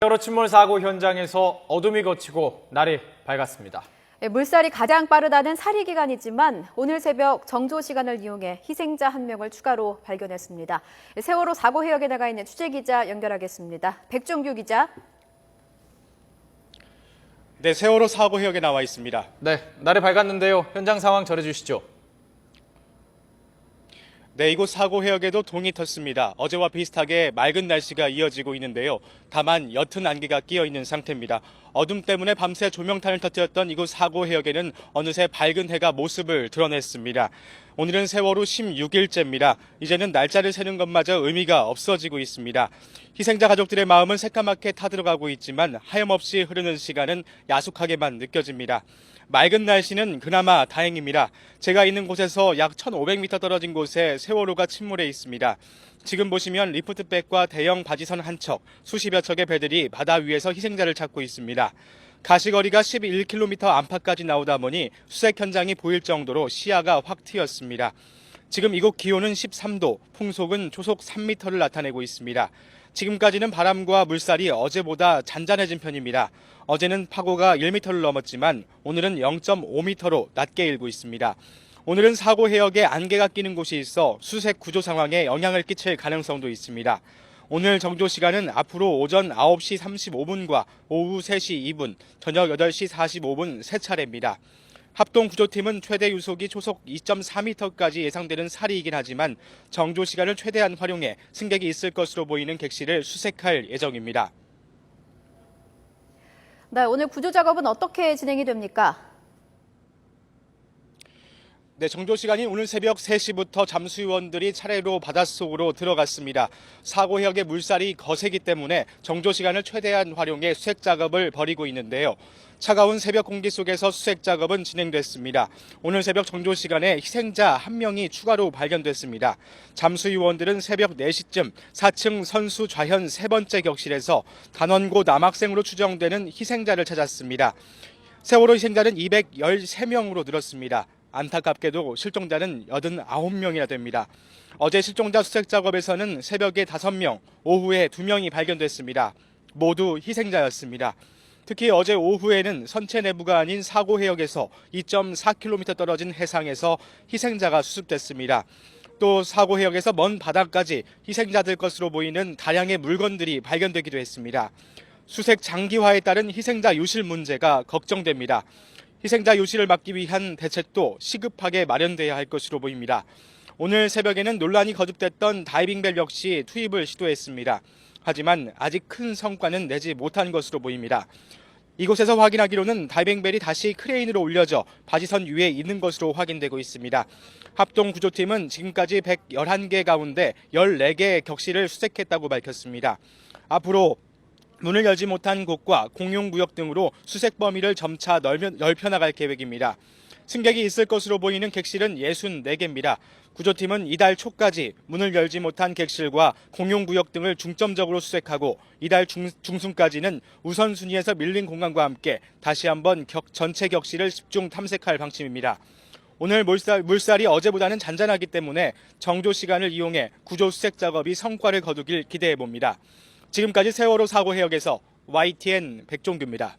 세월호 침몰 사고 현장에서 어둠이 걷히고 날이 밝았습니다. 물살이 가장 빠르다는 사리 기간이지만 오늘 새벽 정조 시간을 이용해 희생자 1명을 추가로 발견했습니다. 세월호 사고 해역에 나가 있는 취재기자 연결하겠습니다. 백종규 기자. 네, 세월호 사고 해역에 나와 있습니다. 네, 날이 밝았는데요. 현장 상황 전해주시죠. 네, 이곳 사고 해역에도 동이 텄습니다. 어제와 비슷하게 맑은 날씨가 이어지고 있는데요. 다만 옅은 안개가 끼어 있는 상태입니다. 어둠 때문에 밤새 조명탄을 터뜨렸던 이곳 사고 해역에는 어느새 밝은 해가 모습을 드러냈습니다. 오늘은 세월호 16일째입니다. 이제는 날짜를 세는 것마저 의미가 없어지고 있습니다. 희생자 가족들의 마음은 새까맣게 타들어가고 있지만 하염없이 흐르는 시간은 야속하게만 느껴집니다. 맑은 날씨는 그나마 다행입니다. 제가 있는 곳에서 약 1,500m 떨어진 곳에 세월호가 침몰해 있습니다. 지금 보시면 리프트백과 대형 바지선 한 척, 수십여 척의 배들이 바다 위에서 희생자를 찾고 있습니다. 가시거리가 11km 안팎까지 나오다 보니 수색 현장이 보일 정도로 시야가 확 트였습니다. 지금 이곳 기온은 13도, 풍속은 초속 3m를 나타내고 있습니다. 지금까지는 바람과 물살이 어제보다 잔잔해진 편입니다. 어제는 파고가 1m를 넘었지만 오늘은 0.5m로 낮게 일고 있습니다. 오늘은 사고 해역에 안개가 끼는 곳이 있어 수색 구조 상황에 영향을 끼칠 가능성도 있습니다. 오늘 정조 시간은 앞으로 오전 9시 35분과 오후 3시 2분, 저녁 8시 45분 세 차례입니다. 합동구조팀은 최대 유속이 초속 2.4m까지 예상되는 사리이긴 하지만 정조 시간을 최대한 활용해 승객이 있을 것으로 보이는 객실을 수색할 예정입니다. 네, 오늘 구조 작업은 어떻게 진행이 됩니까? 네, 정조 시간이 오늘 새벽 3시부터 잠수요원들이 차례로 바닷속으로 들어갔습니다. 사고 해역의 물살이 거세기 때문에 정조 시간을 최대한 활용해 수색 작업을 벌이고 있는데요. 차가운 새벽 공기 속에서 수색 작업은 진행됐습니다. 오늘 새벽 정조 시간에 희생자 1명이 추가로 발견됐습니다. 잠수요원들은 새벽 4시쯤 4층 선수 좌현 세 번째 격실에서 단원고 남학생으로 추정되는 희생자를 찾았습니다. 세월호 희생자는 213명으로 늘었습니다. 안타깝게도 실종자는 89명이나 됩니다. 어제 실종자 수색 작업에서는 새벽에 5명, 오후에 2명이 발견됐습니다. 모두 희생자였습니다. 특히 어제 오후에는 선체 내부가 아닌 사고 해역에서 2.4km 떨어진 해상에서 희생자가 수습됐습니다. 또 사고 해역에서 먼 바다까지 희생자들 것으로 보이는 다량의 물건들이 발견되기도 했습니다. 수색 장기화에 따른 희생자 유실 문제가 걱정됩니다. 희생자 유실을 막기 위한 대책도 시급하게 마련돼야 할 것으로 보입니다. 오늘 새벽에는 논란이 거듭됐던 다이빙벨 역시 투입을 시도했습니다. 하지만 아직 큰 성과는 내지 못한 것으로 보입니다. 이곳에서 확인하기로는 다이빙벨이 다시 크레인으로 올려져 바지선 위에 있는 것으로 확인되고 있습니다. 합동구조팀은 지금까지 111개 가운데 14개의 격실을 수색했다고 밝혔습니다. 앞으로 문을 열지 못한 곳과 공용구역 등으로 수색 범위를 점차 넓혀나갈 계획입니다. 승객이 있을 것으로 보이는 객실은 64개입니다. 구조팀은 이달 초까지 문을 열지 못한 객실과 공용구역 등을 중점적으로 수색하고 이달 중순까지는 우선순위에서 밀린 공간과 함께 다시 한번 전체 격실을 집중 탐색할 방침입니다. 오늘 물살이 어제보다는 잔잔하기 때문에 정조 시간을 이용해 구조 수색 작업이 성과를 거두길 기대해 봅니다. 지금까지 세월호 사고 해역에서 YTN 백종규입니다.